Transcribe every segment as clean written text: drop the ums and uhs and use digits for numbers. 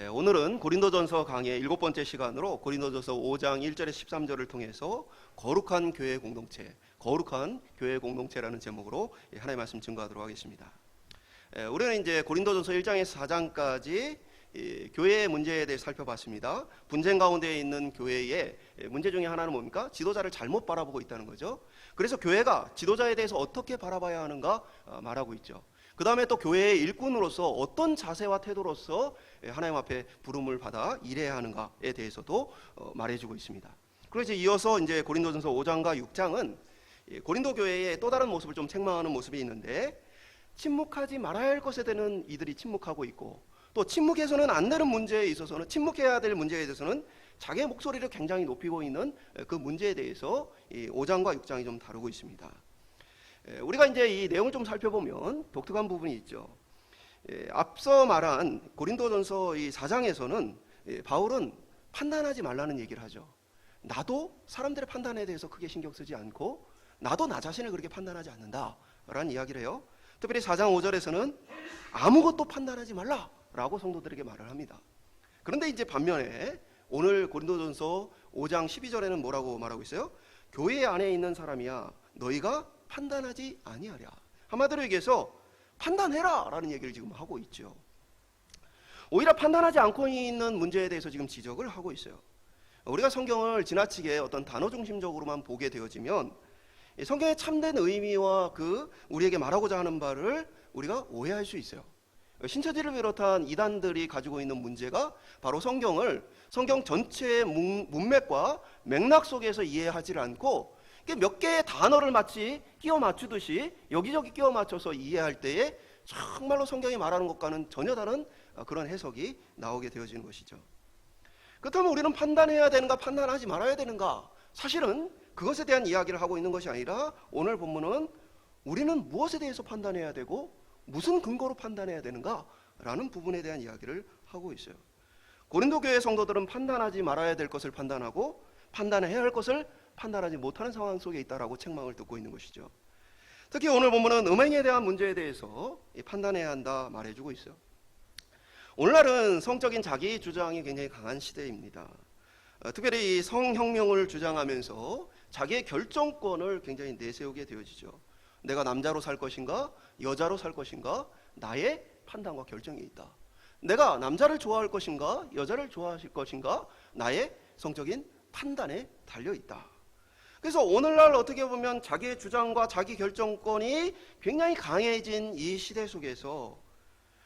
오늘은 고린도전서 강의 7번째 시간으로 고린도전서 5장 1절에서 13절을 통해서 거룩한 교회 공동체라는 제목으로 하나님의 말씀 증거하도록 하겠습니다. 우리는 이제 고린도전서 1장에서 4장까지 교회의 문제에 대해 살펴봤습니다. 분쟁 가운데 있는 교회의 문제 중에 하나는 뭡니까? 지도자를 잘못 바라보고 있다는 거죠. 그래서 교회가 지도자에 대해서 어떻게 바라봐야 하는가 말하고 있죠. 그 다음에 또 교회의 일꾼으로서 어떤 자세와 태도로서 하나님 앞에 부름을 받아 일해야 하는가에 대해서도 말해주고 있습니다. 그래서 이어서 이제 고린도전서 5장과 6장은 고린도 교회의 또 다른 모습을 좀 책망하는 모습이 있는데, 침묵하지 말아야 할 것에 대한 이들이 침묵하고 있고, 또 침묵해서는 안 되는 문제에 있어서는, 침묵해야 될 문제에 대해서는 자기의 목소리를 굉장히 높이고 있는 그 문제에 대해서 이 5장과 6장이 좀 다루고 있습니다. 우리가 이제 이 내용을 좀 살펴보면 독특한 부분이 있죠. 앞서 말한 고린도전서 이 4장에서는 바울은 판단하지 말라는 얘기를 하죠. 나도 사람들의 판단에 대해서 크게 신경 쓰지 않고 나도 나 자신을 그렇게 판단하지 않는다라는 이야기를 해요. 특별히 4장 5절에서는 아무것도 판단하지 말라라고 성도들에게 말을 합니다. 그런데 이제 반면에 오늘 고린도전서 5장 12절에는 뭐라고 말하고 있어요? 교회 안에 있는 사람이야, 너희가 판단하지 아니하랴. 한마디로 얘기해서 판단해라 라는 얘기를 지금 하고 있죠. 오히려 판단하지 않고 있는 문제에 대해서 지금 지적을 하고 있어요. 우리가 성경을 지나치게 어떤 단어 중심적으로만 보게 되어지면 성경의 참된 의미와 그 우리에게 말하고자 하는 바를 우리가 오해할 수 있어요. 신처지를 비롯한 이단들이 가지고 있는 문제가 바로 성경 전체의 문맥과 맥락 속에서 이해하지 않고 몇 개의 단어를 마치 끼워 맞추듯이 여기저기 끼워 맞춰서 이해할 때에 정말로 성경이 말하는 것과는 전혀 다른 그런 해석이 나오게 되어지는 것이죠. 그렇다면 우리는 판단해야 되는가, 판단하지 말아야 되는가? 사실은 그것에 대한 이야기를 하고 있는 것이 아니라 오늘 본문은 우리는 무엇에 대해서 판단해야 되고 무슨 근거로 판단해야 되는가? 라는 부분에 대한 이야기를 하고 있어요. 고린도 교회 성도들은 판단하지 말아야 될 것을 판단하고 판단해야 할 것을 판단하지 못하는 상황 속에 있다라고 책망을 듣고 있는 것이죠. 특히 오늘 본문은 음행에 대한 문제에 대해서 판단해야 한다 말해주고 있어요. 오늘날은 성적인 자기 주장이 굉장히 강한 시대입니다. 특별히 성혁명을 주장하면서 자기의 결정권을 굉장히 내세우게 되어지죠. 내가 남자로 살 것인가 여자로 살 것인가 나의 판단과 결정이 있다. 내가 남자를 좋아할 것인가 여자를 좋아하실 것인가 나의 성적인 판단에 달려있다. 그래서 오늘날 어떻게 보면 자기의 주장과 자기 결정권이 굉장히 강해진 이 시대 속에서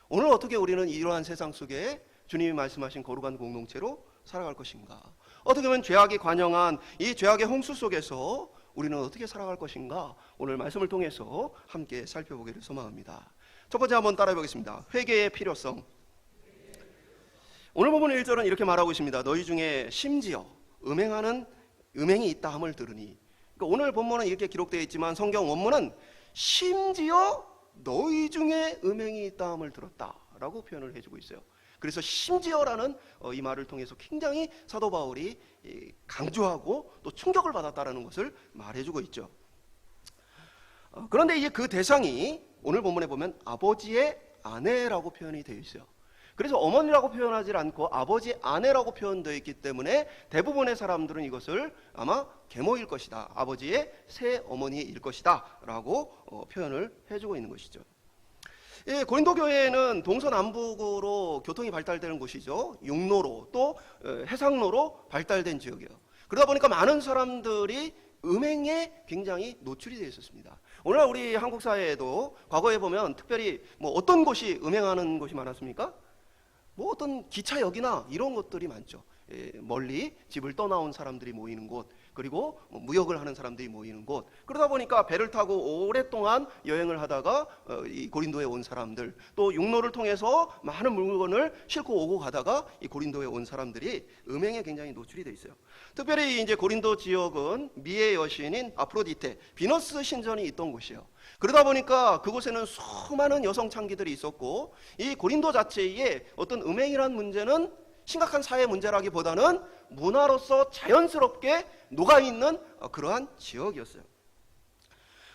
오늘 어떻게 우리는 이러한 세상 속에 주님이 말씀하신 거룩한 공동체로 살아갈 것인가, 어떻게 보면 죄악이 관영한 이 죄악의 홍수 속에서 우리는 어떻게 살아갈 것인가, 오늘 말씀을 통해서 함께 살펴보기를 소망합니다. 첫 번째 한번 따라해 보겠습니다. 회개의 필요성. 오늘 본문 1절은 이렇게 말하고 있습니다. 너희 중에 심지어 음행이 있다 함을 들으니. 그러니까 오늘 본문은 이렇게 기록되어 있지만 성경 원문은 심지어 너희 중에 음행이 있다 함을 들었다라고 표현을 해주고 있어요. 그래서 심지어라는 이 말을 통해서 굉장히 사도 바울이 강조하고 또 충격을 받았다라는 것을 말해주고 있죠. 그런데 이제 그 대상이 오늘 본문에 보면 아버지의 아내라고 표현이 되어 있어요. 그래서 어머니라고 표현하지 않고 아버지 아내라고 표현되어 있기 때문에 대부분의 사람들은 이것을 아마 계모일 것이다, 아버지의 새 어머니일 것이다 라고 표현을 해주고 있는 것이죠. 고린도 교회는 동서남북으로 교통이 발달되는 곳이죠. 육로로 또 해상로로 발달된 지역이에요. 그러다 보니까 많은 사람들이 음행에 굉장히 노출이 되어 있었습니다. 오늘 우리 한국 사회에도 과거에 보면 특별히 어떤 곳이 음행하는 곳이 많았습니까? 어떤 기차역이나 이런 것들이 많죠. 멀리 집을 떠나온 사람들이 모이는 곳, 그리고 무역을 하는 사람들이 모이는 곳. 그러다 보니까 배를 타고 오랫동안 여행을 하다가 이 고린도에 온 사람들, 또 육로를 통해서 많은 물건을 싣고 오고 가다가 이 고린도에 온 사람들이 음행에 굉장히 노출이 돼 있어요. 특별히 이제 고린도 지역은 미의 여신인 아프로디테, 비너스 신전이 있던 곳이에요. 그러다 보니까 그곳에는 수많은 여성 창기들이 있었고, 이 고린도 자체에 어떤 음행이라는 문제는 심각한 사회 문제라기보다는 문화로서 자연스럽게 녹아있는 그러한 지역이었어요.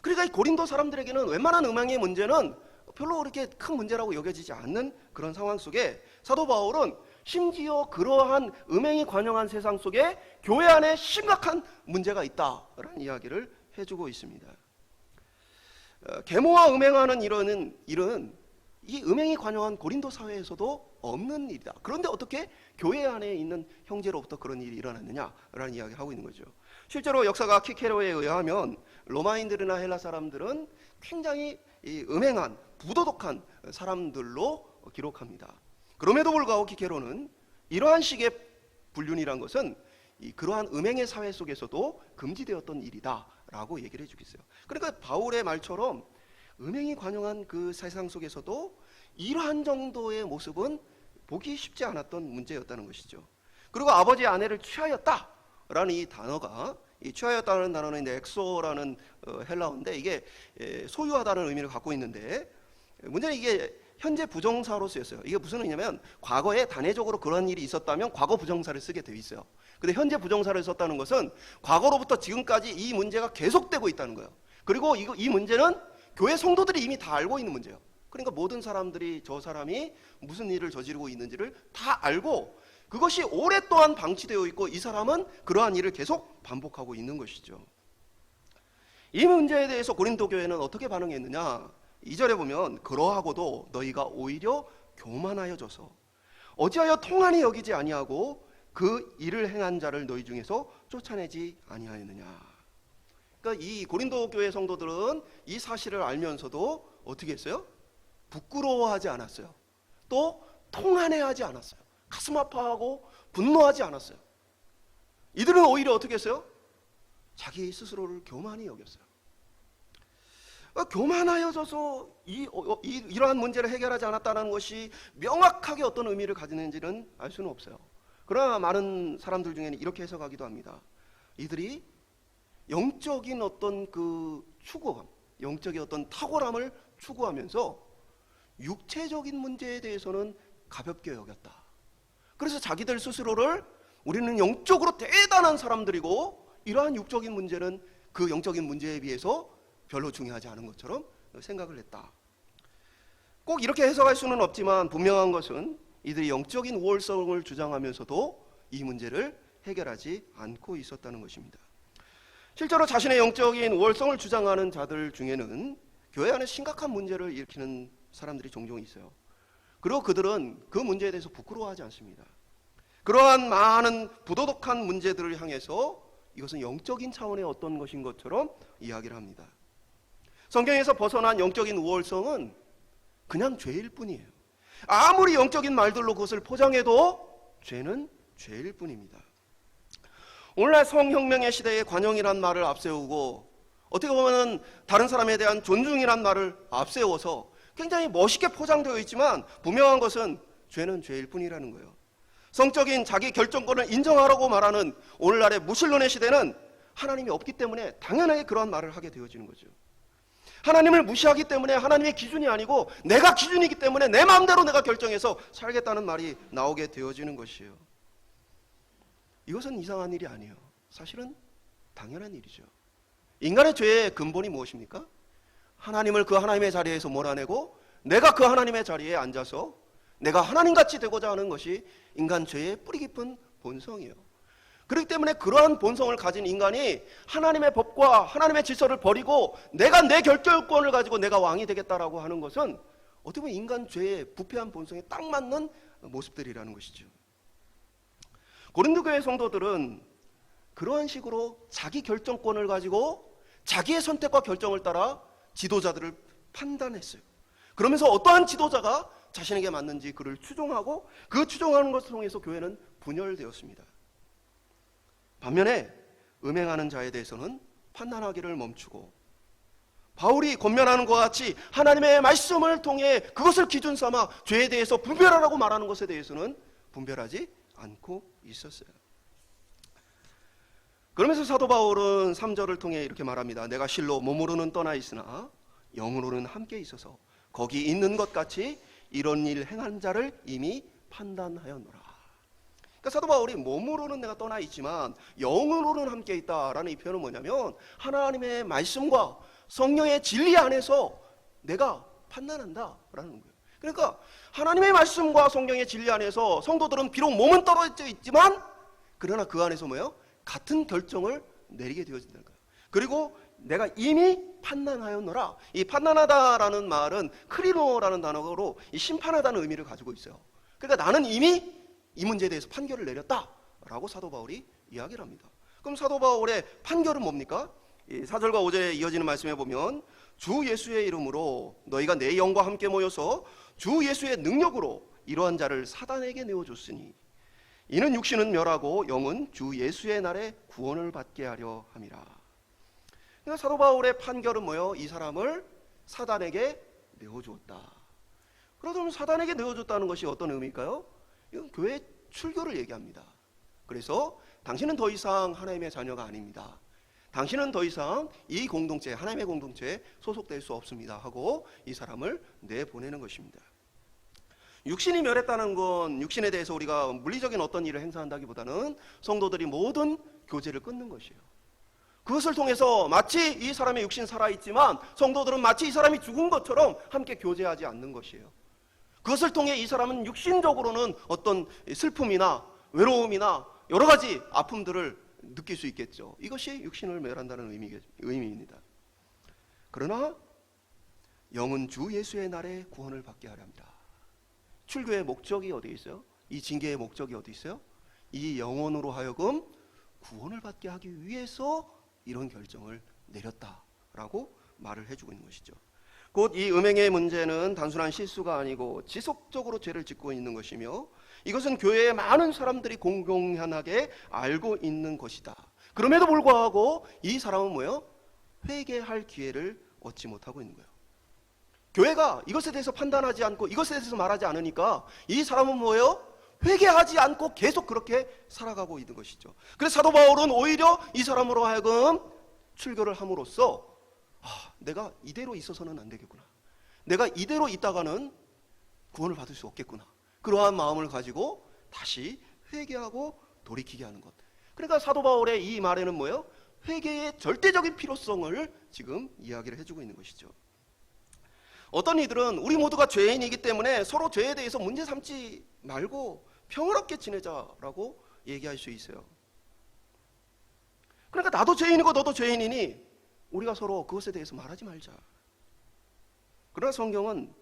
그러니까 이 고린도 사람들에게는 웬만한 음행의 문제는 별로 그렇게 큰 문제라고 여겨지지 않는 그런 상황 속에 사도 바울은 심지어 그러한 음행이 관영한 세상 속에 교회 안에 심각한 문제가 있다라는 이야기를 해주고 있습니다. 계모와 음행하는 일은 이 음행이 관영한 고린도 사회에서도 없는 일이다. 그런데 어떻게 교회 안에 있는 형제로부터 그런 일이 일어났느냐라는 이야기를 하고 있는 거죠. 실제로 역사가 키케로에 의하면 로마인들이나 헬라 사람들은 굉장히 이 음행한 부도덕한 사람들로 기록합니다. 그럼에도 불구하고 키케로는 이러한 식의 불륜이란 것은 그러한 음행의 사회 속에서도 금지되었던 일이다라고 얘기를 해주고 있어요. 그러니까 바울의 말처럼 음행이 관영한 그 세상 속에서도 이러한 정도의 모습은 보기 쉽지 않았던 문제였다는 것이죠. 그리고 아버지의 아내를 취하였다라는 이 단어가, 이 취하였다는 단어는 이제 엑소라는 헬라어인데 이게 소유하다는 의미를 갖고 있는데, 문제는 이게 현재 부정사로 쓰였어요. 이게 무슨 의미냐면 과거에 단회적으로 그런 일이 있었다면 과거 부정사를 쓰게 되어 있어요. 근데 현재 부정사를 썼다는 것은 과거로부터 지금까지 이 문제가 계속되고 있다는 거예요. 그리고 이 문제는 교회 성도들이 이미 다 알고 있는 문제예요. 그러니까 모든 사람들이 저 사람이 무슨 일을 저지르고 있는지를 다 알고 그것이 오랫동안 방치되어 있고 이 사람은 그러한 일을 계속 반복하고 있는 것이죠. 이 문제에 대해서 고린도 교회는 어떻게 반응했느냐? 2절에 보면 그러하고도 너희가 오히려 교만하여져서 어찌하여 통한이 여기지 아니하고 그 일을 행한 자를 너희 중에서 쫓아내지 아니하였느냐. 그러니까 이 고린도 교회 성도들은 이 사실을 알면서도 어떻게 했어요? 부끄러워하지 않았어요. 또 통한해하지 않았어요. 가슴 아파하고 분노하지 않았어요. 이들은 오히려 어떻게 했어요? 자기 스스로를 교만히 여겼어요. 교만하여져서 이러한 문제를 해결하지 않았다는 것이 명확하게 어떤 의미를 가지는지는 알 수는 없어요. 그러나 많은 사람들 중에는 이렇게 해석하기도 합니다. 이들이 영적인 어떤 그 추구함, 영적인 어떤 탁월함을 추구하면서 육체적인 문제에 대해서는 가볍게 여겼다. 그래서 자기들 스스로를 우리는 영적으로 대단한 사람들이고 이러한 육적인 문제는 그 영적인 문제에 비해서 별로 중요하지 않은 것처럼 생각을 했다. 꼭 이렇게 해석할 수는 없지만 분명한 것은 이들이 영적인 우월성을 주장하면서도 이 문제를 해결하지 않고 있었다는 것입니다. 실제로 자신의 영적인 우월성을 주장하는 자들 중에는 교회 안에 심각한 문제를 일으키는 사람들이 종종 있어요. 그리고 그들은 그 문제에 대해서 부끄러워하지 않습니다. 그러한 많은 부도덕한 문제들을 향해서 이것은 영적인 차원의 어떤 것인 것처럼 이야기를 합니다. 성경에서 벗어난 영적인 우월성은 그냥 죄일 뿐이에요. 아무리 영적인 말들로 그것을 포장해도 죄는 죄일 뿐입니다. 오늘날 성혁명의 시대에 관용이란 말을 앞세우고 어떻게 보면 다른 사람에 대한 존중이란 말을 앞세워서 굉장히 멋있게 포장되어 있지만 분명한 것은 죄는 죄일 뿐이라는 거예요. 성적인 자기 결정권을 인정하라고 말하는 오늘날의 무신론의 시대는 하나님이 없기 때문에 당연하게 그러한 말을 하게 되어지는 거죠. 하나님을 무시하기 때문에 하나님의 기준이 아니고 내가 기준이기 때문에 내 마음대로 내가 결정해서 살겠다는 말이 나오게 되어지는 것이에요. 이것은 이상한 일이 아니에요. 사실은 당연한 일이죠. 인간의 죄의 근본이 무엇입니까? 하나님을 그 하나님의 자리에서 몰아내고 내가 그 하나님의 자리에 앉아서 내가 하나님같이 되고자 하는 것이 인간 죄의 뿌리 깊은 본성이에요. 그렇기 때문에 그러한 본성을 가진 인간이 하나님의 법과 하나님의 질서를 버리고 내가 내 결정권을 가지고 내가 왕이 되겠다라고 하는 것은 어떻게 보면 인간 죄의 부패한 본성에 딱 맞는 모습들이라는 것이죠. 고린도 교회 성도들은 그러한 식으로 자기 결정권을 가지고 자기의 선택과 결정을 따라 지도자들을 판단했어요. 그러면서 어떠한 지도자가 자신에게 맞는지 그를 추종하고 그 추종하는 것을 통해서 교회는 분열되었습니다. 반면에 음행하는 자에 대해서는 판단하기를 멈추고 바울이 권면하는 것과 같이 하나님의 말씀을 통해 그것을 기준 삼아 죄에 대해서 분별하라고 말하는 것에 대해서는 분별하지 않고 있었어요. 그러면서 사도 바울은 3절을 통해 이렇게 말합니다. 내가 실로 몸으로는 떠나 있으나 영으로는 함께 있어서 거기 있는 것 같이 이런 일 행한 자를 이미 판단하였노라. 그러니까 사도 바울이 몸으로는 내가 떠나 있지만 영으로는 함께 있다라는 이 표현은 뭐냐면 하나님의 말씀과 성령의 진리 안에서 내가 판단한다라는 거예요. 그러니까 하나님의 말씀과 성경의 진리 안에서 성도들은 비록 몸은 떨어져 있지만 그러나 그 안에서 뭐예요? 같은 결정을 내리게 되어진다는 거예요. 그리고 내가 이미 판단하였노라. 이 판단하다라는 말은 크리노라는 단어로 이 심판하다는 의미를 가지고 있어요. 그러니까 나는 이미 이 문제에 대해서 판결을 내렸다라고 사도 바울이 이야기를 합니다. 그럼 사도 바울의 판결은 뭡니까? 이 4절과 5절에 이어지는 말씀에 보면 주 예수의 이름으로 너희가 내 영과 함께 모여서 주 예수의 능력으로 이러한 자를 사단에게 내어줬으니 이는 육신은 멸하고 영은 주 예수의 날에 구원을 받게 하려 함이라. 그러니까 사도 바울의 판결은 뭐예요? 이 사람을 사단에게 내어주었다. 그러면 사단에게 내어줬다는 것이 어떤 의미일까요? 이건 교회 출교를 얘기합니다. 그래서 당신은 더 이상 하나님의 자녀가 아닙니다. 당신은 더 이상 이 공동체, 하나님의 공동체에 소속될 수 없습니다 하고 이 사람을 내보내는 것입니다. 육신이 멸했다는 건 육신에 대해서 우리가 물리적인 어떤 일을 행사한다기보다는 성도들이 모든 교제를 끊는 것이에요. 그것을 통해서 마치 이 사람의 육신 살아있지만 성도들은 마치 이 사람이 죽은 것처럼 함께 교제하지 않는 것이에요. 그것을 통해 이 사람은 육신적으로는 어떤 슬픔이나 외로움이나 여러 가지 아픔들을 느낄 수 있겠죠. 이것이 육신을 멸한다는 의미입니다. 그러나 영은 주 예수의 날에 구원을 받게 하려 합니다. 출교의 목적이 어디 있어요? 이 징계의 목적이 어디 있어요? 이 영혼으로 하여금 구원을 받게 하기 위해서 이런 결정을 내렸다라고 말을 해주고 있는 것이죠. 곧 이 음행의 문제는 단순한 실수가 아니고 지속적으로 죄를 짓고 있는 것이며 이것은 교회의 많은 사람들이 공공연하게 알고 있는 것이다. 그럼에도 불구하고 이 사람은 뭐예요? 회개할 기회를 얻지 못하고 있는 거예요. 교회가 이것에 대해서 판단하지 않고 이것에 대해서 말하지 않으니까 이 사람은 뭐예요? 회개하지 않고 계속 그렇게 살아가고 있는 것이죠. 그래서 사도 바울은 오히려 이 사람으로 하여금 출교를 함으로써 내가 이대로 있어서는 안 되겠구나. 내가 이대로 있다가는 구원을 받을 수 없겠구나. 그러한 마음을 가지고 다시 회개하고 돌이키게 하는 것. 그러니까 사도 바울의 이 말에는 뭐예요? 회개의 절대적인 필요성을 지금 이야기를 해주고 있는 것이죠. 어떤 이들은 우리 모두가 죄인이기 때문에 서로 죄에 대해서 문제 삼지 말고 평화롭게 지내자라고 얘기할 수 있어요. 그러니까 나도 죄인이고 너도 죄인이니 우리가 서로 그것에 대해서 말하지 말자. 그러나 성경은,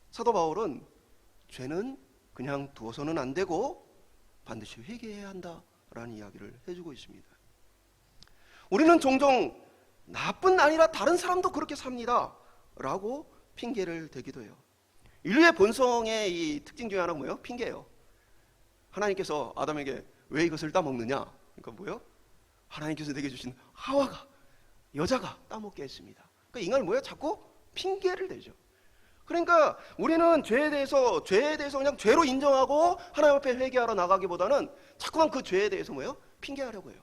사도 바울은 죄는 그냥 두어서는 안 되고 반드시 회개해야 한다라는 이야기를 해주고 있습니다. 우리는 종종 나뿐 아니라 다른 사람도 그렇게 삽니다 라고 핑계를 대기도 해요. 인류의 본성의 이 특징 중에 하나가 뭐예요? 핑계예요. 하나님께서 아담에게 왜 이것을 따먹느냐? 그러니까 뭐예요? 하나님께서 내게 주신 하와가, 여자가 따먹게 했습니다. 그러니까 인간은 뭐예요? 자꾸 핑계를 대죠. 그러니까 우리는 죄에 대해서 그냥 죄로 인정하고 하나님 앞에 회개하러 나가기보다는 자꾸만 그 죄에 대해서 뭐예요? 핑계하려고 해요.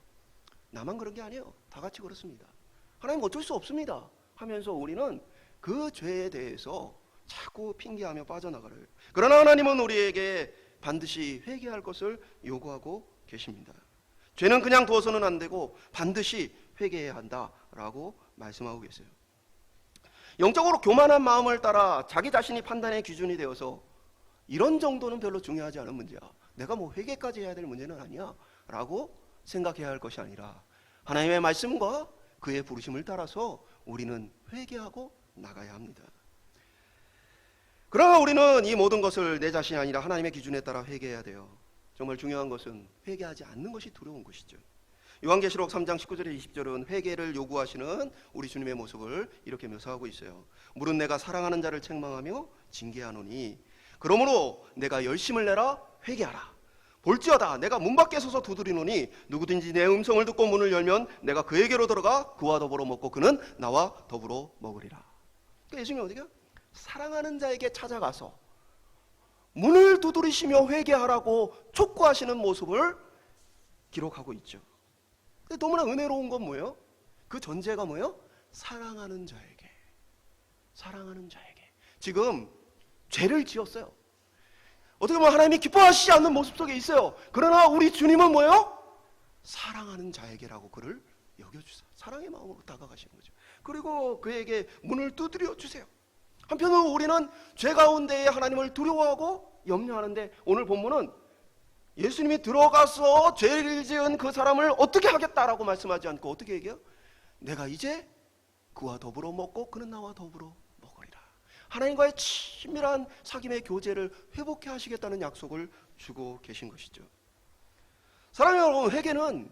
나만 그런 게 아니에요. 다 같이 그렇습니다. 하나님 어쩔 수 없습니다 하면서 우리는 그 죄에 대해서 자꾸 핑계하며 빠져나가려 해요. 그러나 하나님은 우리에게 반드시 회개할 것을 요구하고 계십니다. 죄는 그냥 두어서는 안 되고 반드시 회개해야 한다라고 말씀하고 계세요. 영적으로 교만한 마음을 따라 자기 자신이 판단의 기준이 되어서 이런 정도는 별로 중요하지 않은 문제야. 내가 뭐 회개까지 해야 될 문제는 아니야 라고 생각해야 할 것이 아니라 하나님의 말씀과 그의 부르심을 따라서 우리는 회개하고 나가야 합니다. 그러나 우리는 이 모든 것을 내 자신이 아니라 하나님의 기준에 따라 회개해야 돼요. 정말 중요한 것은 회개하지 않는 것이 두려운 것이죠. 요한계시록 3장 19절에 20절은 회개를 요구하시는 우리 주님의 모습을 이렇게 묘사하고 있어요. 물은 내가 사랑하는 자를 책망하며 징계하노니 그러므로 내가 열심을 내라 회개하라. 볼지어다 내가 문 밖에 서서 두드리노니 누구든지 내 음성을 듣고 문을 열면 내가 그에게로 들어가 그와 더불어 먹고 그는 나와 더불어 먹으리라. 그러니까 예수님이 어디가? 사랑하는 자에게 찾아가서 문을 두드리시며 회개하라고 촉구하시는 모습을 기록하고 있죠. 근데 너무나 은혜로운 건 뭐예요? 그 전제가 뭐예요? 사랑하는 자에게. 지금 죄를 지었어요. 어떻게 보면 하나님이 기뻐하시지 않는 모습 속에 있어요. 그러나 우리 주님은 뭐예요? 사랑하는 자에게라고 그를 여겨주세요. 사랑의 마음으로 다가가시는 거죠. 그리고 그에게 문을 두드려 주세요. 한편으로 우리는 죄 가운데에 하나님을 두려워하고 염려하는데, 오늘 본문은 예수님이 들어가서 죄를 지은 그 사람을 어떻게 하겠다라고 말씀하지 않고 어떻게 얘기해요? 내가 이제 그와 더불어 먹고 그는 나와 더불어 먹으리라. 하나님과의 친밀한 사귐의 교제를 회복해 하시겠다는 약속을 주고 계신 것이죠. 사랑하는 여러분, 회개는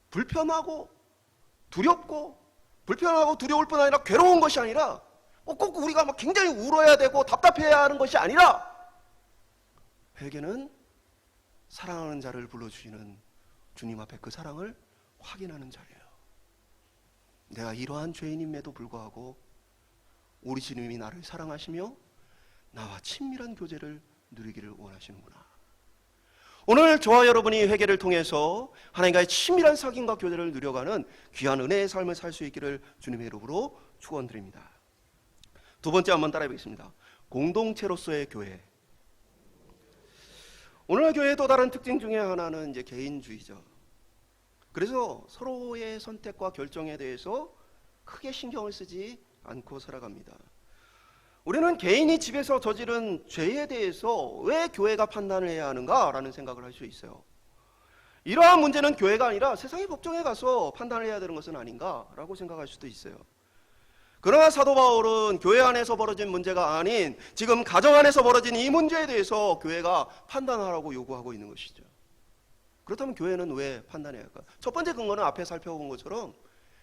불편하고 두렵고, 불편하고 두려울 뿐 아니라 괴로운 것이 아니라 꼭 우리가 막 굉장히 울어야 되고 답답해야 하는 것이 아니라, 회개는 사랑하는 자를 불러주시는 주님 앞에 그 사랑을 확인하는 자리예요. 내가 이러한 죄인임에도 불구하고 우리 주님이 나를 사랑하시며 나와 친밀한 교제를 누리기를 원하시는구나. 오늘 저와 여러분이 회개를 통해서 하나님과의 친밀한 사귐과 교제를 누려가는 귀한 은혜의 삶을 살 수 있기를 주님의 이름으로 축원드립니다. 두 번째 한번 따라해 보겠습니다. 공동체로서의 교회. 오늘날 교회의 또 다른 특징 중에 하나는 이제 개인주의죠. 그래서 서로의 선택과 결정에 대해서 크게 신경을 쓰지 않고 살아갑니다. 우리는 개인이 집에서 저지른 죄에 대해서 왜 교회가 판단을 해야 하는가라는 생각을 할 수 있어요. 이러한 문제는 교회가 아니라 세상의 법정에 가서 판단을 해야 되는 것은 아닌가라고 생각할 수도 있어요. 그러나 사도 바울은 교회 안에서 벌어진 문제가 아닌 지금 가정 안에서 벌어진 이 문제에 대해서 교회가 판단하라고 요구하고 있는 것이죠. 그렇다면 교회는 왜 판단해야 할까? 첫 번째 근거는 앞에 살펴본 것처럼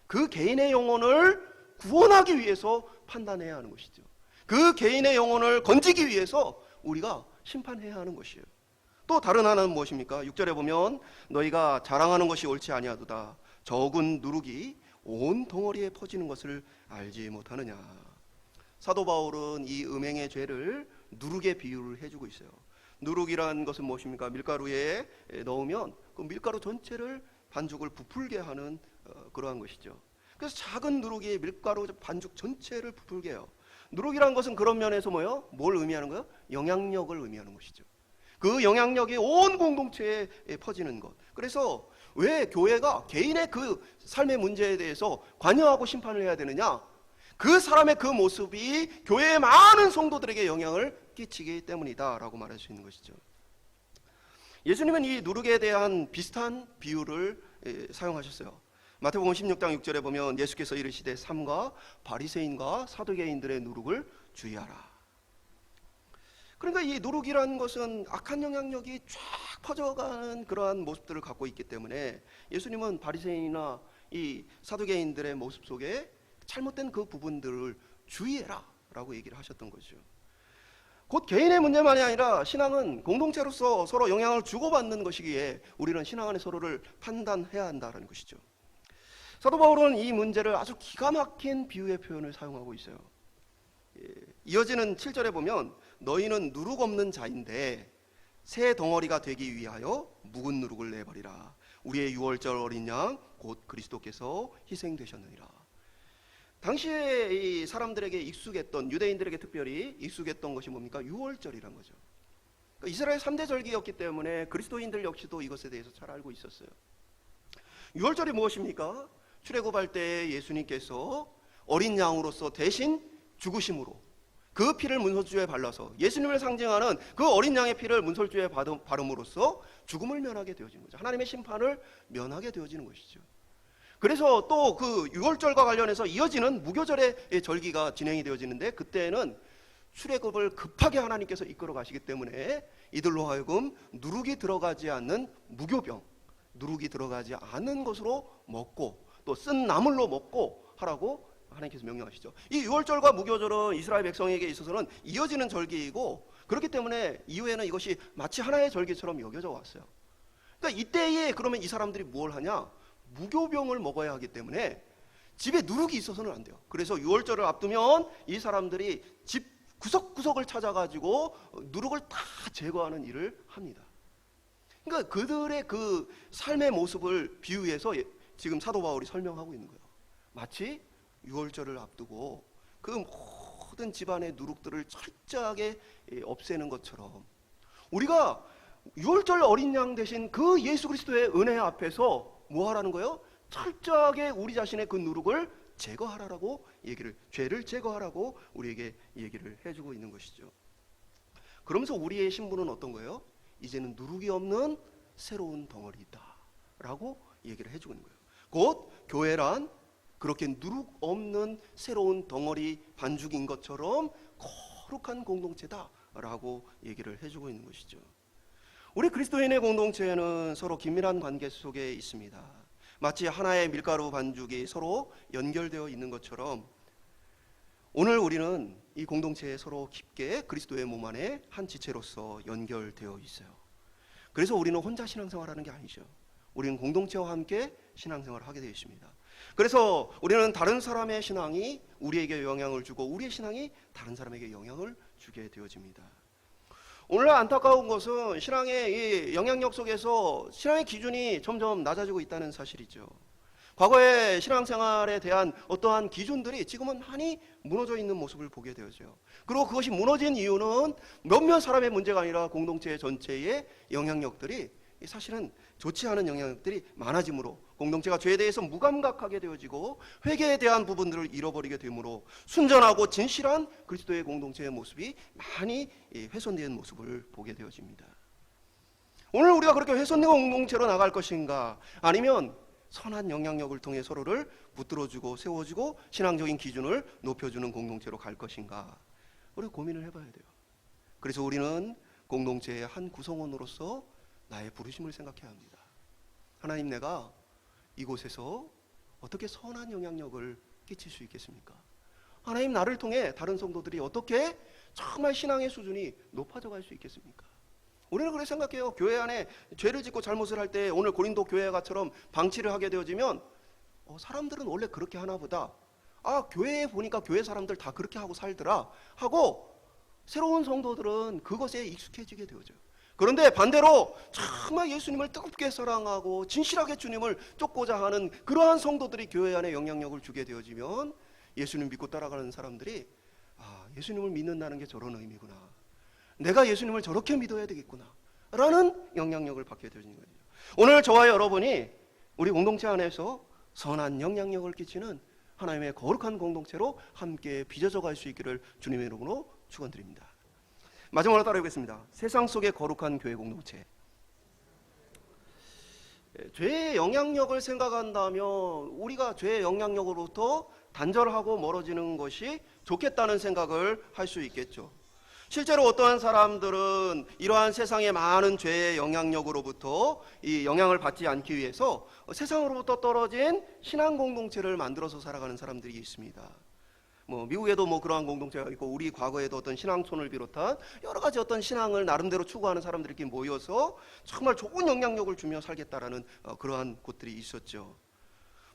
그 개인의 영혼을 구원하기 위해서 판단해야 하는 것이죠. 그 개인의 영혼을 건지기 위해서 우리가 심판해야 하는 것이에요. 또 다른 하나는 무엇입니까? 6절에 보면 너희가 자랑하는 것이 옳지 아니하도다. 적은 누룩이 온 덩어리에 퍼지는 것을 알지 못하느냐. 사도 바울은 이 음행의 죄를 누룩에 비유를 해주고 있어요. 누룩이라는 것은 무엇입니까? 밀가루에 넣으면 그 밀가루 전체를 반죽을 부풀게 하는 그러한 것이죠. 그래서 작은 누룩이 밀가루 반죽 전체를 부풀게 해요. 누룩이라는 것은 그런 면에서 뭐예요? 뭘 의미하는 거예요? 영향력을 의미하는 것이죠. 그 영향력이 온 공동체에 퍼지는 것. 그래서 왜 교회가 개인의 그 삶의 문제에 대해서 관여하고 심판을 해야 되느냐? 그 사람의 그 모습이 교회의 많은 성도들에게 영향을 끼치기 때문이다 라고 말할 수 있는 것이죠. 예수님은 이 누룩에 대한 비슷한 비유를 사용하셨어요. 마태복음 16장 6절에 보면 예수께서 이르시되 삼가 바리새인과 사두개인들의 누룩을 주의하라. 그러니까 이 누룩이라는 것은 악한 영향력이 쫙 퍼져가는 그러한 모습들을 갖고 있기 때문에 예수님은 바리새인이나 이 사두개인들의 모습 속에 잘못된 그 부분들을 주의해라 라고 얘기를 하셨던 거죠. 곧 개인의 문제만이 아니라 신앙은 공동체로서 서로 영향을 주고받는 것이기에 우리는 신앙 안에 서로를 판단해야 한다는 것이죠. 사도 바울은 이 문제를 아주 기가 막힌 비유의 표현을 사용하고 있어요. 이어지는 7절에 보면 너희는 누룩 없는 자인데 새 덩어리가 되기 위하여 묵은 누룩을 내버리라. 우리의 유월절 어린 양 곧 그리스도께서 희생되셨느니라. 당시에 이 사람들에게 익숙했던, 유대인들에게 특별히 익숙했던 것이 뭡니까? 유월절이란 거죠. 그러니까 이스라엘 3대 절기였기 때문에 그리스도인들 역시도 이것에 대해서 잘 알고 있었어요. 유월절이 무엇입니까? 출애굽할 때 예수님께서 어린 양으로서 대신 죽으심으로 그 피를 문설주에 발라서 예수님을 상징하는 그 어린 양의 피를 문설주에 바름으로써 죽음을 면하게 되어지는 거죠. 하나님의 심판을 면하게 되어지는 것이죠. 그래서 또 그 유월절과 관련해서 이어지는 무교절의 절기가 진행이 되어지는데 그때는 출애굽을 급하게 하나님께서 이끌어 가시기 때문에 이들로 하여금 누룩이 들어가지 않는 무교병, 누룩이 들어가지 않은 것으로 먹고 또 쓴 나물로 먹고 하라고 하나님께서 명령하시죠. 이 유월절과 무교절은 이스라엘 백성에게 있어서는 이어지는 절기이고 그렇기 때문에 이후에는 이것이 마치 하나의 절기처럼 여겨져 왔어요. 그러니까 이때에 그러면 이 사람들이 뭘 하냐? 무교병을 먹어야 하기 때문에 집에 누룩이 있어서는 안 돼요. 그래서 유월절을 앞두면 이 사람들이 집 구석구석을 찾아가지고 누룩을 다 제거하는 일을 합니다. 그러니까 그들의 그 삶의 모습을 비유해서 지금 사도 바울이 설명하고 있는 거예요. 마치 유월절을 앞두고 그 모든 집안의 누룩들을 철저하게 없애는 것처럼 우리가 유월절 어린 양 대신 그 예수 그리스도의 은혜 앞에서 뭐 하라는 거예요? 철저하게 우리 자신의 그 누룩을 제거하라라고 죄를 제거하라고 우리에게 얘기를 해주고 있는 것이죠. 그러면서 우리의 신분은 어떤 거예요? 이제는 누룩이 없는 새로운 덩어리다 라고 얘기를 해주고 있는 거예요. 곧 교회란 그렇게 누룩 없는 새로운 덩어리 반죽인 것처럼 거룩한 공동체다 라고 얘기를 해주고 있는 것이죠. 우리 그리스도인의 공동체는 서로 긴밀한 관계 속에 있습니다. 마치 하나의 밀가루 반죽이 서로 연결되어 있는 것처럼 오늘 우리는 이 공동체에 서로 깊게 그리스도의 몸 안에 한 지체로서 연결되어 있어요. 그래서 우리는 혼자 신앙생활하는 게 아니죠. 우리는 공동체와 함께 신앙생활을 하게 되어 있습니다. 그래서 우리는 다른 사람의 신앙이 우리에게 영향을 주고 우리의 신앙이 다른 사람에게 영향을 주게 되어집니다. 오늘 안타까운 것은 신앙의 이 영향력 속에서 신앙의 기준이 점점 낮아지고 있다는 사실이죠. 과거의 신앙생활에 대한 어떠한 기준들이 지금은 많이 무너져 있는 모습을 보게 되죠. 그리고 그것이 무너진 이유는 몇몇 사람의 문제가 아니라 공동체 전체의 영향력들이 사실은 좋지 않은 영향력들이 많아지므로 공동체가 죄에 대해서 무감각하게 되어지고 회개에 대한 부분들을 잃어버리게 되므로 순전하고 진실한 그리스도의 공동체의 모습이 많이 훼손된 모습을 보게 되어집니다. 오늘 우리가 그렇게 훼손된 공동체로 나갈 것인가, 아니면 선한 영향력을 통해 서로를 붙들어주고 세워주고 신앙적인 기준을 높여주는 공동체로 갈 것인가, 우리 고민을 해봐야 돼요. 그래서 우리는 공동체의 한 구성원으로서 나의 부르심을 생각해야 합니다. 하나님, 내가 이곳에서 어떻게 선한 영향력을 끼칠 수 있겠습니까? 하나님, 나를 통해 다른 성도들이 어떻게 정말 신앙의 수준이 높아져 갈 수 있겠습니까? 우리는 그렇게 생각해요. 교회 안에 죄를 짓고 잘못을 할 때 오늘 고린도 교회가처럼 방치를 하게 되어지면 사람들은 원래 그렇게 하나 보다, 교회에 보니까 교회 사람들 다 그렇게 하고 살더라 하고 새로운 성도들은 그것에 익숙해지게 되어져요. 그런데 반대로 정말 예수님을 뜨겁게 사랑하고 진실하게 주님을 쫓고자 하는 그러한 성도들이 교회 안에 영향력을 주게 되어지면 예수님 믿고 따라가는 사람들이 예수님을 믿는다는 게 저런 의미구나, 내가 예수님을 저렇게 믿어야 되겠구나 라는 영향력을 받게 되어지는 거죠. 오늘 저와 여러분이 우리 공동체 안에서 선한 영향력을 끼치는 하나님의 거룩한 공동체로 함께 빚어져 갈 수 있기를 주님의 이름으로 축원드립니다. 마지막으로 따라하겠습니다. 세상 속의 거룩한 교회 공동체. 죄의 영향력을 생각한다면 우리가 죄의 영향력으로부터 단절하고 멀어지는 것이 좋겠다는 생각을 할 수 있겠죠. 실제로 어떠한 사람들은 이러한 세상의 많은 죄의 영향력으로부터 이 영향을 받지 않기 위해서 세상으로부터 떨어진 신앙 공동체를 만들어서 살아가는 사람들이 있습니다. 미국에도 그러한 공동체가 있고, 우리 과거에도 어떤 신앙촌을 비롯한 여러 가지 어떤 신앙을 나름대로 추구하는 사람들이 모여서 정말 좋은 영향력을 주며 살겠다라는 그러한 곳들이 있었죠.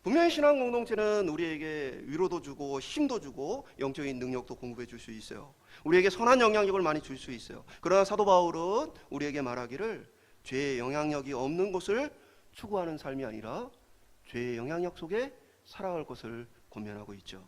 분명히 신앙 공동체는 우리에게 위로도 주고 힘도 주고 영적인 능력도 공급해 줄 수 있어요. 우리에게 선한 영향력을 많이 줄 수 있어요. 그러나 사도 바울은 우리에게 말하기를 죄의 영향력이 없는 곳을 추구하는 삶이 아니라 죄의 영향력 속에 살아갈 것을 권면하고 있죠.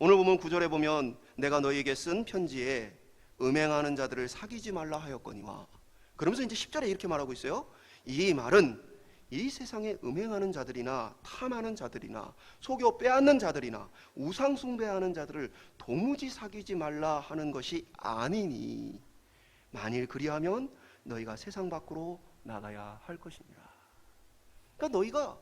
오늘 보면 9절에 보면 내가 너희에게 쓴 편지에 음행하는 자들을 사귀지 말라 하였거니와, 그러면서 이제 10절에 이렇게 말하고 있어요. 이 말은 이 세상에 음행하는 자들이나 탐하는 자들이나 속여 빼앗는 자들이나 우상 숭배하는 자들을 도무지 사귀지 말라 하는 것이 아니니 만일 그리하면 너희가 세상 밖으로 나가야 할 것이니라. 그러니까 너희가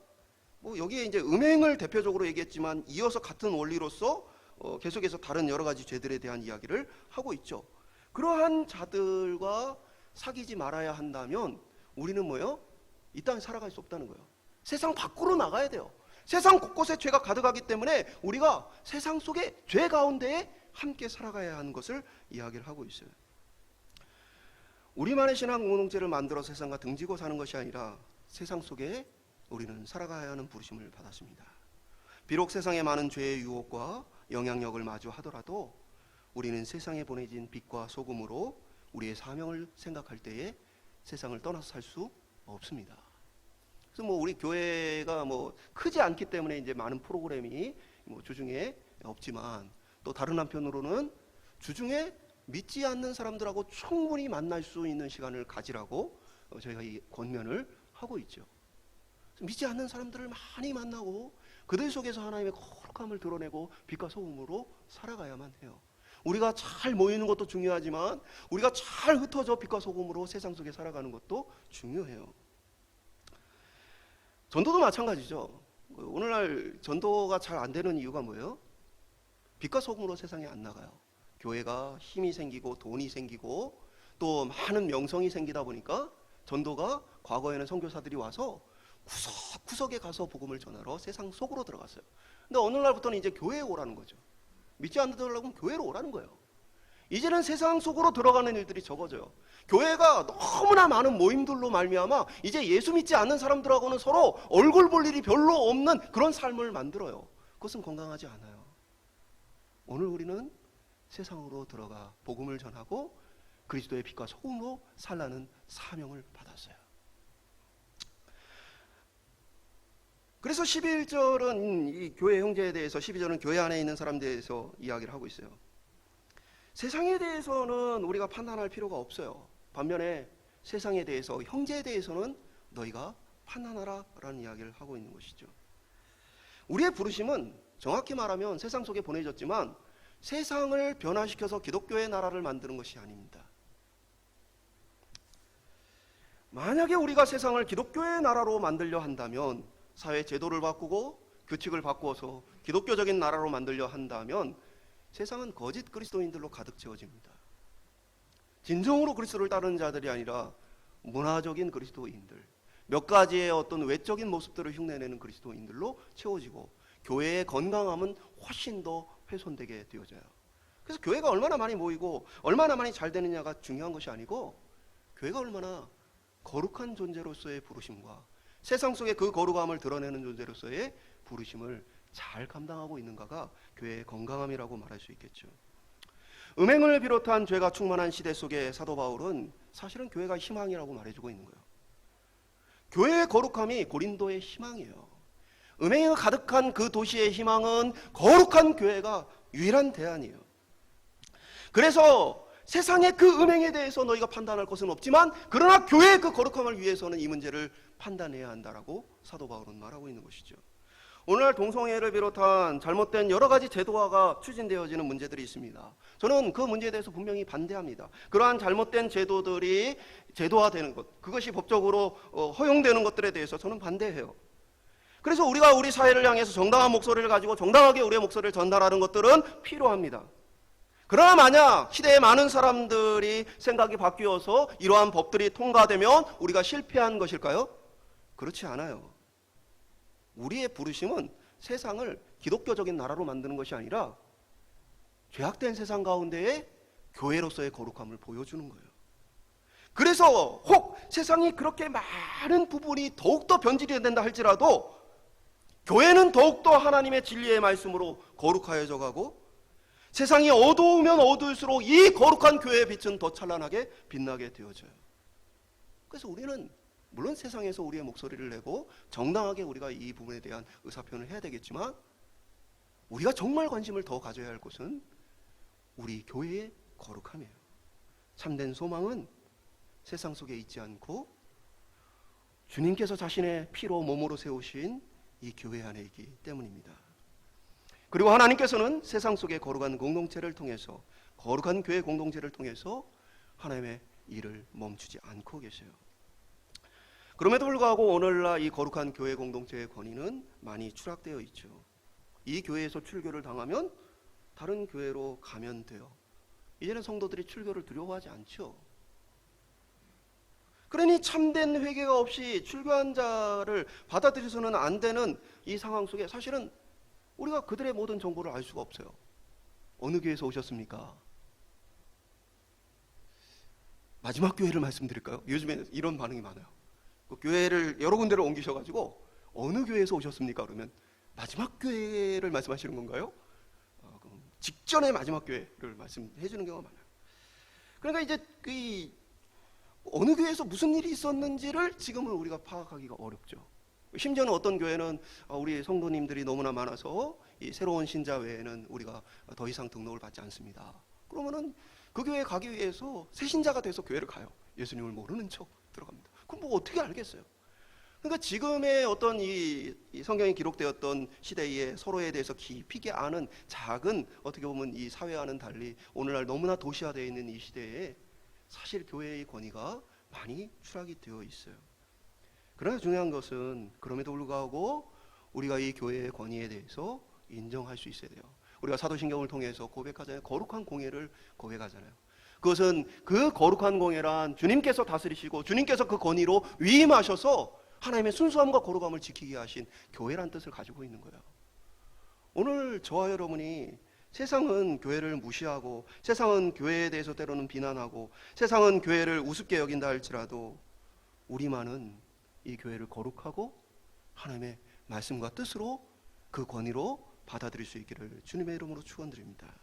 여기에 이제 음행을 대표적으로 얘기했지만 이어서 같은 원리로서 계속해서 다른 여러 가지 죄들에 대한 이야기를 하고 있죠. 그러한 자들과 사귀지 말아야 한다면 우리는 이 땅에 살아갈 수 없다는 거예요. 세상 밖으로 나가야 돼요. 세상 곳곳에 죄가 가득하기 때문에 우리가 세상 속의 죄 가운데에 함께 살아가야 하는 것을 이야기를 하고 있어요. 우리만의 신앙 공동체를 만들어 세상과 등지고 사는 것이 아니라 세상 속에 우리는 살아가야 하는 부르심을 받았습니다. 비록 세상에 많은 죄의 유혹과 영향력을 마주하더라도 우리는 세상에 보내진 빛과 소금으로 우리의 사명을 생각할 때에 세상을 떠나서 살 수 없습니다. 그래서 우리 교회가 크지 않기 때문에 이제 많은 프로그램이 주중에 없지만, 또 다른 한편으로는 주중에 믿지 않는 사람들하고 충분히 만날 수 있는 시간을 가지라고 저희가 이 권면을 하고 있죠. 믿지 않는 사람들을 많이 만나고 그들 속에서 하나님의 거룩함을 드러내고 빛과 소금으로 살아가야만 해요. 우리가 잘 모이는 것도 중요하지만 우리가 잘 흩어져 빛과 소금으로 세상 속에 살아가는 것도 중요해요. 전도도 마찬가지죠. 오늘날 전도가 잘 안 되는 이유가 뭐예요? 빛과 소금으로 세상에 안 나가요. 교회가 힘이 생기고 돈이 생기고 또 많은 명성이 생기다 보니까 전도가 과거에는 선교사들이 와서 구석구석에 가서 복음을 전하러 세상 속으로 들어갔어요. 근데 어느 날부터는 이제 교회에 오라는 거죠. 믿지 않으려면 교회로 오라는 거예요. 이제는 세상 속으로 들어가는 일들이 적어져요. 교회가 너무나 많은 모임들로 말미암아 이제 예수 믿지 않는 사람들하고는 서로 얼굴 볼 일이 별로 없는 그런 삶을 만들어요. 그것은 건강하지 않아요. 오늘 우리는 세상으로 들어가 복음을 전하고 그리스도의 빛과 소금으로 살라는 사명을 받았어요. 그래서 11절은 이 교회 형제에 대해서, 12절은 교회 안에 있는 사람들에 대해서 이야기를 하고 있어요. 세상에 대해서는 우리가 판단할 필요가 없어요. 반면에 세상에 대해서, 형제에 대해서는 너희가 판단하라 라는 이야기를 하고 있는 것이죠. 우리의 부르심은 정확히 말하면 세상 속에 보내졌지만 세상을 변화시켜서 기독교의 나라를 만드는 것이 아닙니다. 만약에 우리가 세상을 기독교의 나라로 만들려 한다면, 사회 제도를 바꾸고 규칙을 바꾸어서 기독교적인 나라로 만들려 한다면 세상은 거짓 그리스도인들로 가득 채워집니다. 진정으로 그리스도를 따르는 자들이 아니라 문화적인 그리스도인들, 몇 가지의 어떤 외적인 모습들을 흉내내는 그리스도인들로 채워지고 교회의 건강함은 훨씬 더 훼손되게 되어져요. 그래서 교회가 얼마나 많이 모이고 얼마나 많이 잘 되느냐가 중요한 것이 아니고 교회가 얼마나 거룩한 존재로서의 부르심과 세상 속에 그 거룩함을 드러내는 존재로서의 부르심을 잘 감당하고 있는가가 교회의 건강함이라고 말할 수 있겠죠. 음행을 비롯한 죄가 충만한 시대 속에 사도 바울은 사실은 교회가 희망이라고 말해주고 있는 거예요. 교회의 거룩함이 고린도의 희망이에요. 음행이 가득한 그 도시의 희망은 거룩한 교회가 유일한 대안이에요. 그래서 세상의 그 음행에 대해서 너희가 판단할 것은 없지만 그러나 교회의 그 거룩함을 위해서는 이 문제를 판단해야 한다라고 사도 바울은 말하고 있는 것이죠. 오늘날 동성애를 비롯한 잘못된 여러 가지 제도화가 추진되어지는 문제들이 있습니다. 저는 그 문제에 대해서 분명히 반대합니다. 그러한 잘못된 제도들이 제도화되는 것, 그것이 법적으로 허용되는 것들에 대해서 저는 반대해요. 그래서 우리가 우리 사회를 향해서 정당한 목소리를 가지고 정당하게 우리의 목소리를 전달하는 것들은 필요합니다. 그러나 만약 시대의 많은 사람들이 생각이 바뀌어서 이러한 법들이 통과되면 우리가 실패한 것일까요? 그렇지 않아요. 우리의 부르심은 세상을 기독교적인 나라로 만드는 것이 아니라 죄악된 세상 가운데에 교회로서의 거룩함을 보여주는 거예요. 그래서 혹 세상이 그렇게 많은 부분이 더욱더 변질이 된다 할지라도 교회는 더욱더 하나님의 진리의 말씀으로 거룩하여져 가고 세상이 어두우면 어두울수록 이 거룩한 교회의 빛은 더 찬란하게 빛나게 되어져요. 그래서 우리는 물론 세상에서 우리의 목소리를 내고 정당하게 우리가 이 부분에 대한 의사표현을 해야 되겠지만 우리가 정말 관심을 더 가져야 할 것은 우리 교회의 거룩함이에요. 참된 소망은 세상 속에 있지 않고 주님께서 자신의 피로 몸으로 세우신 이 교회 안에 있기 때문입니다. 그리고 하나님께서는 세상 속의 거룩한 공동체를 통해서, 거룩한 교회 공동체를 통해서 하나님의 일을 멈추지 않고 계세요. 그럼에도 불구하고 오늘날 이 거룩한 교회 공동체의 권위는 많이 추락되어 있죠. 이 교회에서 출교를 당하면 다른 교회로 가면 돼요. 이제는 성도들이 출교를 두려워하지 않죠. 그러니 참된 회개가 없이 출교한 자를 받아들여서는 안 되는 이 상황 속에 사실은 우리가 그들의 모든 정보를 알 수가 없어요. 어느 교회에서 오셨습니까? 마지막 교회를 말씀드릴까요? 요즘에 이런 반응이 많아요. 그 교회를 여러 군데를 옮기셔가지고 어느 교회에서 오셨습니까? 그러면 마지막 교회를 말씀하시는 건가요? 그럼 직전의 마지막 교회를 말씀해 주는 경우가 많아요. 그러니까 이제 그 어느 교회에서 무슨 일이 있었는지를 지금은 우리가 파악하기가 어렵죠. 심지어는 어떤 교회는 우리 성도님들이 너무나 많아서 이 새로운 신자 외에는 우리가 더 이상 등록을 받지 않습니다. 그러면은 그 교회에 가기 위해서 새 신자가 돼서 교회를 가요. 예수님을 모르는 척 들어갑니다. 그럼 뭐 어떻게 알겠어요? 그러니까 지금의 어떤 이 성경에 기록되었던 시대에 서로에 대해서 깊이 아는 작은, 어떻게 보면 이 사회와는 달리 오늘날 너무나 도시화되어 있는 이 시대에 사실 교회의 권위가 많이 추락이 되어 있어요. 그러나 중요한 것은 그럼에도 불구하고 우리가 이 교회의 권위에 대해서 인정할 수 있어야 돼요. 우리가 사도신경을 통해서 고백하잖아요. 거룩한 공예를 고백하잖아요. 그것은 그 거룩한 공예란 주님께서 다스리시고 주님께서 그 권위로 위임하셔서 하나님의 순수함과 거룩함을 지키게 하신 교회란 뜻을 가지고 있는 거예요. 오늘 저와 여러분이 세상은 교회를 무시하고 세상은 교회에 대해서 때로는 비난하고 세상은 교회를 우습게 여긴다 할지라도 우리만은 이 교회를 거룩하고 하나님의 말씀과 뜻으로 그 권위로 받아들일 수 있기를 주님의 이름으로 축원드립니다.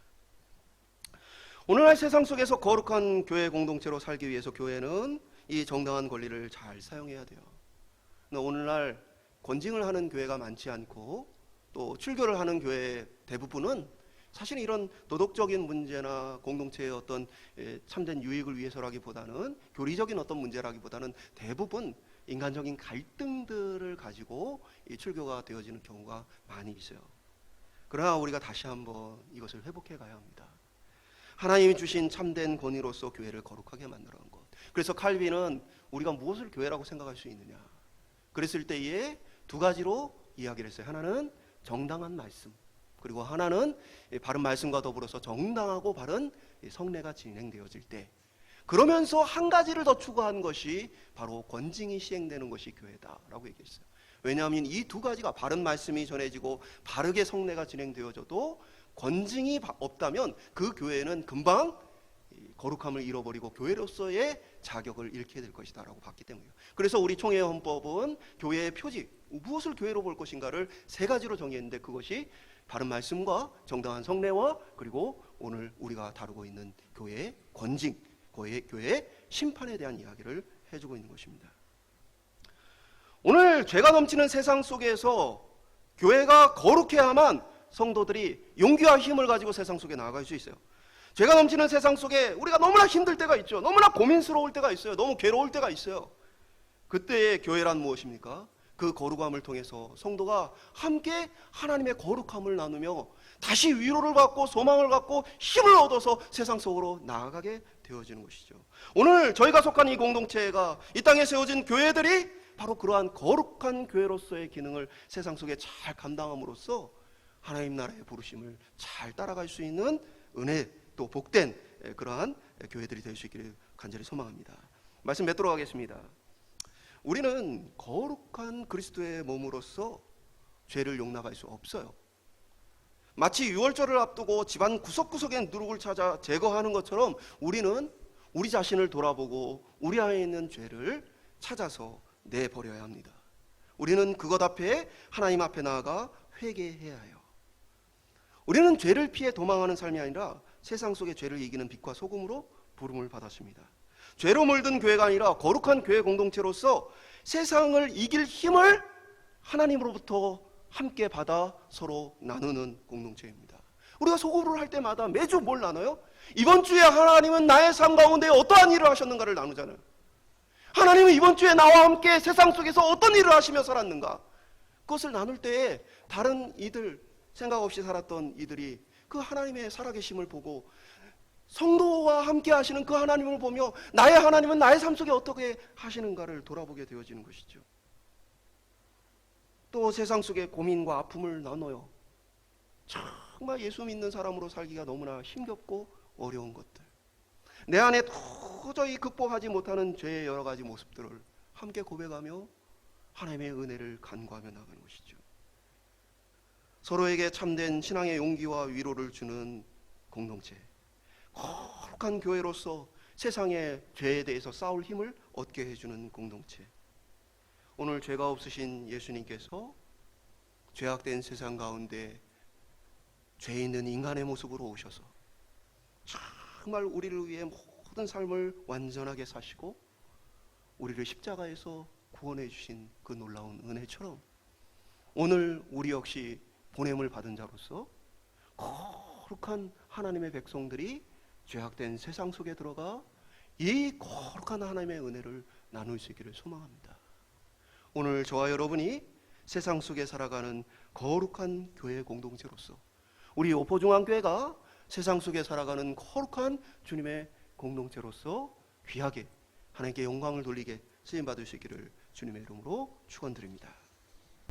오늘날 세상 속에서 거룩한 교회 공동체로 살기 위해서 교회는 이 정당한 권리를 잘 사용해야 돼요. 오늘날 권징을 하는 교회가 많지 않고 또 출교를 하는 교회 대부분은 사실 이런 도덕적인 문제나 공동체의 어떤 참된 유익을 위해서라기보다는 교리적인 어떤 문제라기보다는 대부분 인간적인 갈등들을 가지고 이 출교가 되어지는 경우가 많이 있어요. 그러나 우리가 다시 한번 이것을 회복해 가야 합니다. 하나님이 주신 참된 권위로서 교회를 거룩하게 만들어간 것. 그래서 칼빈은 우리가 무엇을 교회라고 생각할 수 있느냐, 그랬을 때에 두 가지로 이야기를 했어요. 하나는 정당한 말씀, 그리고 하나는 바른 말씀과 더불어서 정당하고 바른 성례가 진행되어질 때, 그러면서 한 가지를 더 추가한 것이 바로 권징이 시행되는 것이 교회다라고 얘기했어요. 왜냐하면 이 두 가지가, 바른 말씀이 전해지고 바르게 성례가 진행되어져도 권징이 없다면 그 교회는 금방 거룩함을 잃어버리고 교회로서의 자격을 잃게 될 것이다 라고 봤기 때문이에요. 그래서 우리 총회 헌법은 교회의 표지, 무엇을 교회로 볼 것인가를 세 가지로 정했는데, 그것이 바른 말씀과 정당한 성례와 그리고 오늘 우리가 다루고 있는 교회의 권징, 교회의 심판에 대한 이야기를 해주고 있는 것입니다. 오늘 죄가 넘치는 세상 속에서 교회가 거룩해야만 성도들이 용기와 힘을 가지고 세상 속에 나아갈 수 있어요. 죄가 넘치는 세상 속에 우리가 너무나 힘들 때가 있죠. 너무나 고민스러울 때가 있어요. 너무 괴로울 때가 있어요. 그때의 교회란 무엇입니까? 그 거룩함을 통해서 성도가 함께 하나님의 거룩함을 나누며 다시 위로를 받고 소망을 갖고 힘을 얻어서 세상 속으로 나아가게 되어지는 것이죠. 오늘 저희가 속한 이 공동체가, 이 땅에 세워진 교회들이 바로 그러한 거룩한 교회로서의 기능을 세상 속에 잘 감당함으로써 하나님 나라의 부르심을 잘 따라갈 수 있는 은혜, 또 복된 그러한 교회들이 될 수 있기를 간절히 소망합니다. 말씀 맺도록 하겠습니다. 우리는 거룩한 그리스도의 몸으로서 죄를 용납할 수 없어요. 마치 유월절을 앞두고 집안 구석구석에 누룩을 찾아 제거하는 것처럼 우리는 우리 자신을 돌아보고 우리 안에 있는 죄를 찾아서 내버려야 합니다. 우리는 그것 앞에, 하나님 앞에 나아가 회개해야 해요. 우리는 죄를 피해 도망하는 삶이 아니라 세상 속의 죄를 이기는 빛과 소금으로 부름을 받았습니다. 죄로 물든 교회가 아니라 거룩한 교회 공동체로서 세상을 이길 힘을 하나님으로부터 함께 받아 서로 나누는 공동체입니다. 우리가 소금을 할 때마다 매주 뭘 나눠요? 이번 주에 하나님은 나의 삶 가운데 어떠한 일을 하셨는가를 나누잖아요. 하나님은 이번 주에 나와 함께 세상 속에서 어떤 일을 하시며 살았는가, 그것을 나눌 때에 다른 이들, 생각 없이 살았던 이들이 그 하나님의 살아계심을 보고 성도와 함께 하시는 그 하나님을 보며 나의 하나님은 나의 삶 속에 어떻게 하시는가를 돌아보게 되어지는 것이죠. 또 세상 속의 고민과 아픔을 나눠요. 정말 예수 믿는 사람으로 살기가 너무나 힘겹고 어려운 것들, 내 안에 도저히 극복하지 못하는 죄의 여러 가지 모습들을 함께 고백하며 하나님의 은혜를 간구하며 나가는 것이죠. 서로에게 참된 신앙의 용기와 위로를 주는 공동체, 거룩한 교회로서 세상의 죄에 대해서 싸울 힘을 얻게 해주는 공동체. 오늘 죄가 없으신 예수님께서 죄악된 세상 가운데 죄 있는 인간의 모습으로 오셔서 정말 우리를 위해 모든 삶을 완전하게 사시고 우리를 십자가에서 구원해 주신 그 놀라운 은혜처럼, 오늘 우리 역시 보냄을 받은 자로서 거룩한 하나님의 백성들이 죄악된 세상 속에 들어가 이 거룩한 하나님의 은혜를 나눌 수 있기를 소망합니다. 오늘 저와 여러분이 세상 속에 살아가는 거룩한 교회 공동체로서 우리 오포중앙교회가 세상 속에 살아가는 거룩한 주님의 공동체로서 귀하게 하나님께 영광을 돌리게 쓰임받으시기를 주님의 이름으로 축원드립니다.